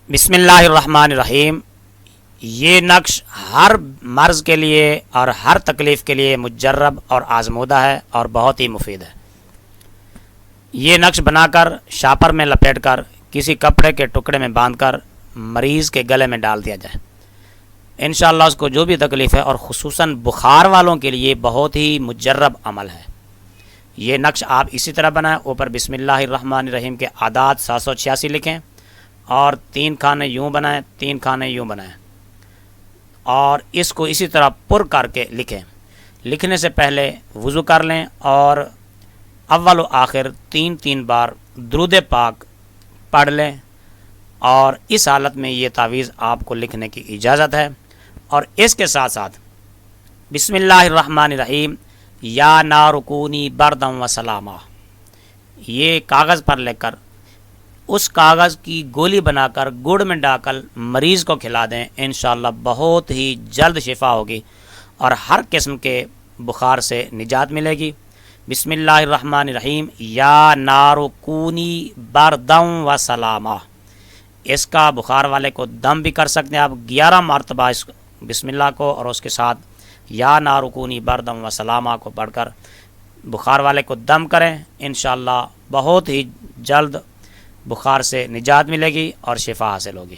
بسم اللہ الرحمن الرحیم۔ یہ نقش ہر مرض کے لیے اور ہر تکلیف کے لیے مجرب اور آزمودہ ہے اور بہت ہی مفید ہے۔ یہ نقش بنا کر شاپر میں لپیٹ کر کسی کپڑے کے ٹکڑے میں باندھ کر مریض کے گلے میں ڈال دیا جائے، انشاءاللہ اس کو جو بھی تکلیف ہے، اور خصوصاً بخار والوں کے لیے بہت ہی مجرب عمل ہے۔ یہ نقش آپ اسی طرح بنائیں، اوپر بسم اللہ الرحمن الرحیم کے اعداد 786 لکھیں اور 3 کھانے یوں بنائیں، 3 کھانے یوں بنائیں، اور اس کو اسی طرح پر کر کے لکھیں۔ لکھنے سے پہلے وضو کر لیں اور اول و آخر 3 بار درود پاک پڑھ لیں، اور اس حالت میں یہ تعویذ آپ کو لکھنے کی اجازت ہے۔ اور اس کے ساتھ ساتھ بسم اللہ الرحمن الرحیم یا نار کونی بردم و سلاما، یہ کاغذ پر لکھ کر اس کاغذ کی گولی بنا کر گڑ میں ڈال کر مریض کو کھلا دیں، انشاءاللہ بہت ہی جلد شفا ہوگی اور ہر قسم کے بخار سے نجات ملے گی۔ بسم اللہ الرحمن الرحیم یا نار کونی بردم و سلاما، اس کا بخار والے کو دم بھی کر سکتے ہیں آپ 11 مرتبہ اس بسم اللہ کو، اور اس کے ساتھ یا نار کونی بردم و سلاما کو پڑھ کر بخار والے کو دم کریں، انشاءاللہ بہت ہی جلد بخار سے نجات ملے گی اور شفا حاصل ہوگی۔